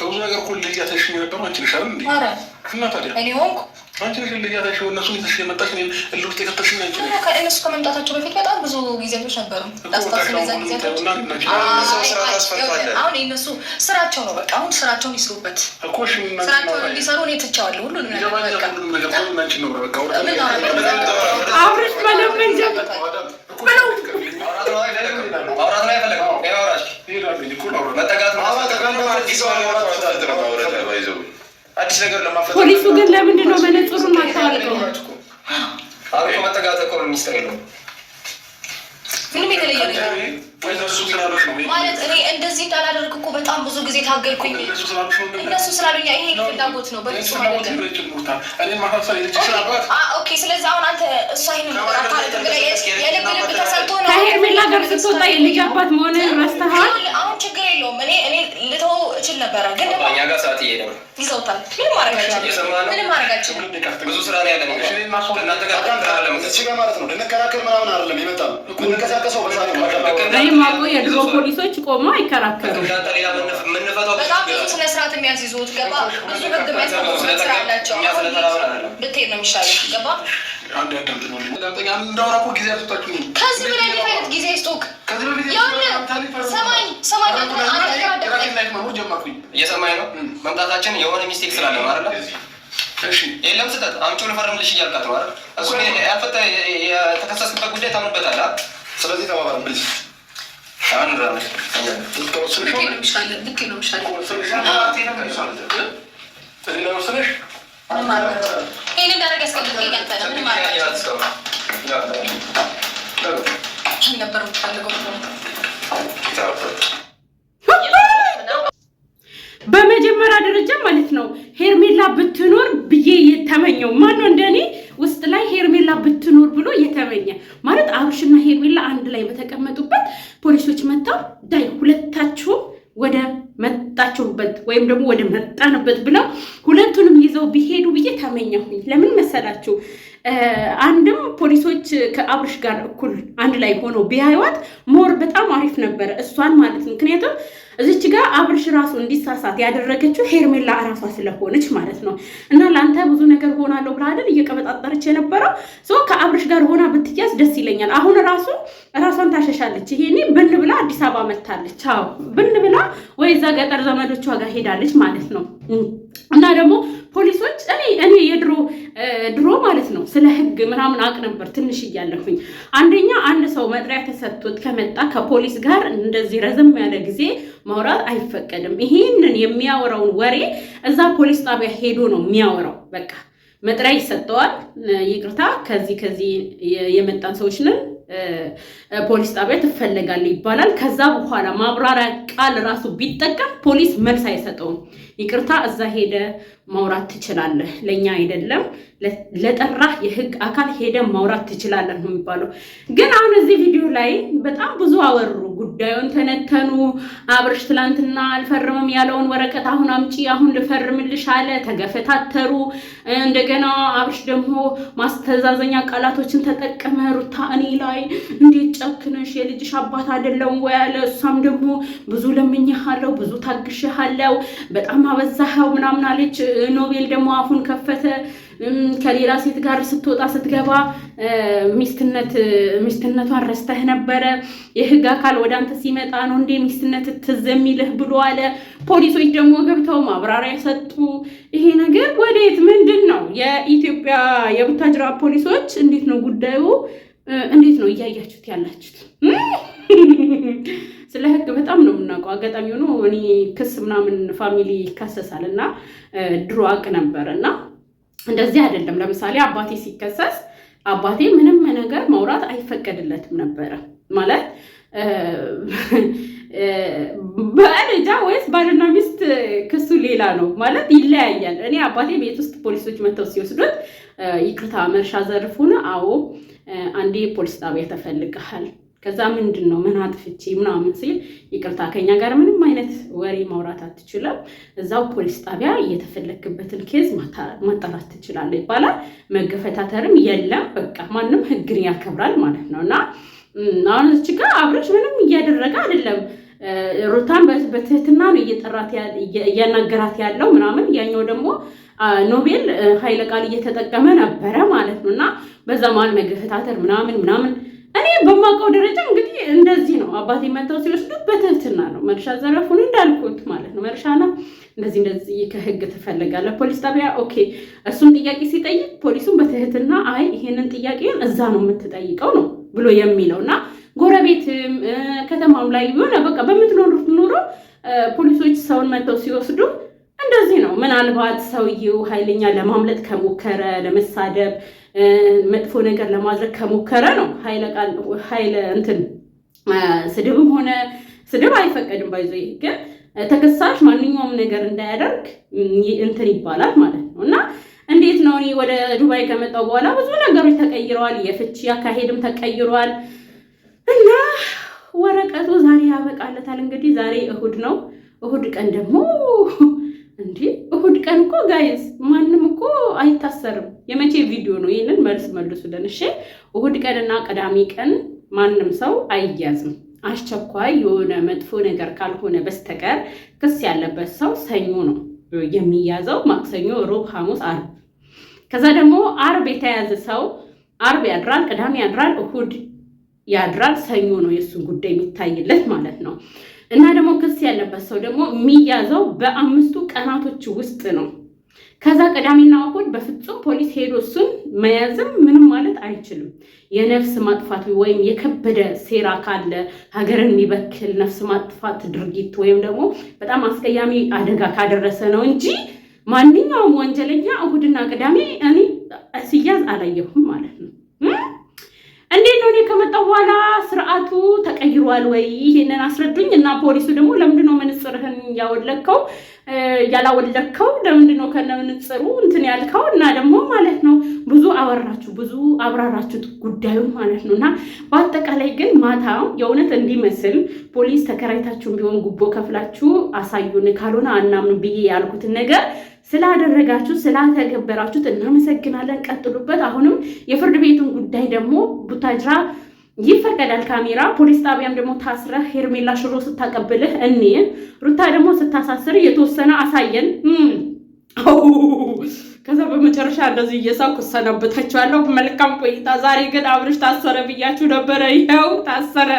ብዙ ነገር ሁሉ እያተሽኝ ነበር አንቺ ነሽ አይደል እንዴ? እና ታዲያ እኔ ሆንኩ አንቺ ነሽ እያተሽው እነሱ እየተሽ የመጣሽ እኔ እልውጥ የከተሽኝ አንቺ ነሽ። ከእነሱ ከመምጣታቸው በፊት በጣም ብዙ ጊዜዎች ነበሩ። አሁን የእነሱ ስራቸው ነው። በቃ አሁን ስራቸውን ይስሩበት። ስራቸውን እንዲሰሩ እኔ ትቼዋለሁ ሁሉንም ነገር። አብረሽ መለመን ጀምር ፖሊሱ ግን ለምንድን ነው መነጽሩን ማታወልቀው? ምንም የተለየ ነገር ማለት እኔ እንደዚህ እንዳላደርግ እኮ በጣም ብዙ ጊዜ ታገልኩኝ። እነሱ ስላሉኝ ይሄ ፍላጎት ነው። በፍጹም አይደለም። ኦኬ፣ ስለዚህ አሁን አንተ እሷ ይሄን የልብ ልብ ተሰጥቶ ነው ከሄርሜላ ጋር ስትወጣ የልጅ አባት መሆንን ረስተሃል። አሁን ችግር የለውም። እኔ ልተው እችል ነበረ፣ ግን ደግሞ እኛ ጋር ሰዓት እየሄደ ነው። ይዘውታል። ምንም ማድረጋቸው ብዙ ስራ ነው ያለን። እናንተ ጋር ማለት ነው። ልንከራከር ምናምን አይደለም የመጣው የምንቀሳቀሰው በዛ ነው። ማቆ የድሮ ፖሊሶች ቆሞ አይከራከሩም። በጣም ብዙ ስነ ስርዓት የሚያስይዙት ገባ። ብዙ ህግ የሚያስቀምጡ ስነ ስርዓት አላቸው። ብትሄድ ነው የሚሻለው። ገባ። አንድ ያዳምጥ ነው ለምጠኛ እንዳወራ እኮ ጊዜ አጥቷችሁ ነው። ከዚህ በላይ ሊፈልግ ጊዜ ይስጡክ። እየሰማኝ ነው። መምጣታችን የሆነ ሚስቴክ ስላለ ነው አይደል? እሺ የለም ስህተት አምጪው ልፈርምልሽ እያልካት ነው አይደል? እሱ ያልፈታ የተከሰስክበት ጉዳይ ታምንበታለህ። ስለዚህ ተባባልን ፕሊዝ። አሁን ራስ በመጀመሪያ ደረጃ ማለት ነው ሄርሜላ ብትኖር ብዬ የተመኘው ማነው? እንደኔ ውስጥ ላይ ሄርሜላ ብትኖር ብሎ የተመኘ ማለት አብርሽና ሄርሜላ አንድ ላይ በተቀመጡበት ፖሊሶች መጣው ዳይ ሁለታችሁም ወደ መጣችሁበት ወይም ደግሞ ወደ መጣንበት ብለው ሁለቱንም ይዘው ቢሄዱ ብዬ ተመኘሁኝ። ለምን መሰላችሁ? አንድም ፖሊሶች ከአብርሽ ጋር እኩል አንድ ላይ ሆነው ቢያዩት ሞር በጣም አሪፍ ነበረ፣ እሷን ማለት ነው። ምክንያቱም እዚች ጋር አብርሽ ራሱ እንዲሳሳት ያደረገችው ሄርሜላ እራሷ ስለሆነች ማለት ነው። እና ለአንተ ብዙ ነገር ሆናለሁ ብላ አይደል እየቀበጣጠረች የነበረው ሶ ከአብርሽ ጋር ሆና ብትያዝ ደስ ይለኛል። አሁን ራሷን ታሸሻለች። ይሄኔ ብን ብላ አዲስ አበባ መታለች። አዎ ብን ብላ ወይ እዛ ገጠር ዘመዶቿ ጋር ሄዳለች ማለት ነው። እና ደግሞ ፖሊሶች እኔ የድሮ ማለት ነው ስለ ህግ ምናምን አቅ ነበር ትንሽ እያለሁኝ። አንደኛ አንድ ሰው መጥሪያ ተሰጥቶት ከመጣ ከፖሊስ ጋር እንደዚህ ረዘም ያለ ጊዜ ማውራት አይፈቀድም። ይሄንን የሚያወራውን ወሬ እዛ ፖሊስ ጣቢያ ሄዶ ነው የሚያወራው። በቃ መጥሪያ ይሰጠዋል። ይቅርታ ከዚህ የመጣን ሰዎች ነን ፖሊስ ጣቢያ ትፈለጋለህ ይባላል። ከዛ በኋላ ማብራሪያ ቃል ራሱ ቢጠቀም ፖሊስ መልስ አይሰጠውም። ይቅርታ እዛ ሄደ ማውራት ትችላለህ፣ ለኛ አይደለም ለጠራህ የህግ አካል ሄደ ማውራት ትችላለህ ነው የሚባለው። ግን አሁን እዚህ ቪዲዮ ላይ በጣም ብዙ አወሩ፣ ጉዳዩን ተነተኑ። አብርሽ ትላንትና አልፈርምም ያለውን ወረቀት አሁን አምጪ አሁን ልፈርምልሽ አለ፣ ተገፈታተሩ። እንደገና አብርሽ ደግሞ ማስተዛዘኛ ቃላቶችን ተጠቀመ። ሩታ እኔ ላይ እንዴት ጨክነሽ የልጅሽ አባት አይደለም ወይ አለ። እሷም ደግሞ ብዙ ለምኜሃለሁ፣ ብዙ ታግሼሃለሁ፣ በጣም አበዛኸው ምናምን አለች። ኖቤል ደግሞ አፉን ከፈተ። ከሌላ ሴት ጋር ስትወጣ ስትገባ ሚስትነቷን ረስተህ ነበረ፣ የህግ አካል ወደ አንተ ሲመጣ ነው እንዴ ሚስትነት ትዝ የሚልህ ብሎ አለ። ፖሊሶች ደግሞ ገብተው ማብራሪያ ሰጡ። ይሄ ነገር ወዴት ምንድን ነው? የኢትዮጵያ የቡታጅራ ፖሊሶች እንዴት ነው ጉዳዩ? እንዴት ነው እያያችሁት ያላችሁት? ስለ ህግ በጣም ነው የምናውቀው። አጋጣሚ ሆኖ እኔ ክስ ምናምን ፋሚሊ ይከሰሳልና ድሮ አቅ ነበርና እንደዚህ አይደለም። ለምሳሌ አባቴ ሲከሰስ አባቴ ምንም ነገር ማውራት አይፈቀድለትም ነበረ ማለት በልጃ ወይስ ባልና ሚስት ክሱ ሌላ ነው ማለት ይለያያል። እኔ አባቴ ቤት ውስጥ ፖሊሶች መጥተው ሲወስዱት ይቅርታ መርሻ ዘርፉን አዎ አንዴ ፖሊስ ጣቢያ ተፈልገሃል፣ ከዛ ምንድን ነው ምን አጥፍቼ ምናምን ሲል ይቅርታ ከኛ ጋር ምንም አይነት ወሬ ማውራት አትችልም፣ እዛው ፖሊስ ጣቢያ እየተፈለክበትን ኬዝ ማጣራት ትችላለህ ይባላል። መገፈታተርም የለም በቃ ማንም ህግን ያከብራል ማለት ነው። እና አሁን እዚህ ጋር አብረሽ ምንም እያደረገ አይደለም። ሩታን በትህትና ነው እያናገራት ያለው ምናምን፣ ያኛው ደግሞ ኖቤል ኃይለ ቃል እየተጠቀመ ነበረ ማለት ነው። እና በዛ መሀል መገፈታተር ምናምን እኔ በማውቀው ደረጃ እንግዲህ እንደዚህ ነው። አባቴ መተው ሲወስዱት በትህትና ነው። መርሻ ዘረፉን እንዳልኩት ማለት ነው። መርሻና እንደዚህ ከህግ ትፈልጋለህ ፖሊስ ጣቢያ ኦኬ። እሱም ጥያቄ ሲጠይቅ ፖሊሱም በትህትና አይ ይሄንን ጥያቄን እዛ ነው የምትጠይቀው ነው ብሎ የሚለውና ጎረቤትም ከተማም ላይ ቢሆን በቃ በምትኖሩት ኑሮ ፖሊሶች ሰውን መተው ሲወስዱ እንደዚህ ነው። ምናልባት ሰውየው ኃይለኛ ለማምለጥ ከሞከረ ለመሳደብ መጥፎ ነገር ለማድረግ ከሞከረ ነው ኃይለ እንትን ስድብም ሆነ ስድብ አይፈቀድም። ባይዞ ግን ተከሳሽ ማንኛውም ነገር እንዳያደርግ እንትን ይባላል ማለት ነው። እና እንዴት ነው እኔ ወደ ዱባይ ከመጣሁ በኋላ ብዙ ነገሮች ተቀይረዋል። የፍቺ አካሄድም ተቀይሯል። እና ወረቀቱ ዛሬ ያበቃለታል። እንግዲህ ዛሬ እሁድ ነው። እሁድ ቀን ደግሞ እሁድ ቀን እኮ ጋይስ ማንም እኮ አይታሰርም። የመቼ ቪዲዮ ነው? ይሄንን መልሱልን እሺ። እሁድ ቀንና ቅዳሜ ቀን ማንም ሰው አይያዝም። አስቸኳይ የሆነ መጥፎ ነገር ካልሆነ በስተቀር ክስ ያለበት ሰው ሰኞ ነው የሚያዘው። ማክሰኞ፣ ሮብ፣ ሐሙስ፣ አርብ። ከዛ ደግሞ አርብ የተያዘ ሰው አርብ ያድራል፣ ቅዳሜ ያድራል፣ እሁድ ያድራል። ሰኞ ነው የሱ ጉዳይ የሚታይለት ማለት ነው። እና ደግሞ ክስ ያለበት ሰው ደግሞ የሚያዘው በ5 ቀናቶች ውስጥ ነው። ከዛ ቅዳሜና እሁድ በፍጹም ፖሊስ ሄዶ እሱን መያዝም ምንም ማለት አይችልም። የነፍስ ማጥፋት ወይም የከበደ ሴራ ካለ ሀገርን የሚበክል ነፍስ ማጥፋት ድርጊት ወይም ደግሞ በጣም አስቀያሚ አደጋ ካደረሰ ነው እንጂ ማንኛውም ወንጀለኛ እሁድና ቅዳሜ እኔ ሲያዝ አላየሁም ማለት ነው። እንዴት ነው? እኔ ከመጣሁ በኋላ ስርዓቱ ተቀይሯል ወይ? ይሄንን አስረዱኝ። እና ፖሊሱ ደግሞ ለምንድን ነው መነጽርህን ያላወለከው? ለምንድን ነው ከነመነጽሩ እንትን ያልከው? እና ደግሞ ማለት ነው ብዙ አብራራችሁት ጉዳዩን ማለት ነው። እና በአጠቃላይ ግን ማታ የእውነት እንዲመስል ፖሊስ ተከራይታችሁን ቢሆን ጉቦ ከፍላችሁ አሳዩን፣ ካልሆነ አናምን ብዬ ያልኩትን ነገር ስላደረጋችሁ ስላተገበራችሁት እናመሰግናለን። ቀጥሉበት። አሁንም የፍርድ ቤቱን ጉዳይ ደግሞ ቡታጅራ ይፈቀዳል ካሜራ። ፖሊስ ጣቢያም ደግሞ ታስረህ ሄርሜላ ሽሮ ስታቀብልህ እኔ ሩታ ደግሞ ስታሳስር የተወሰነ አሳየን። ከዛ በመጨረሻ እንደዚህ እየሳኩ እሰናበታችኋለሁ። መልካም ቆይታ። ዛሬ ግን አብርሽ ታሰረ ብያችሁ ነበረ። ይኸው ታሰረ።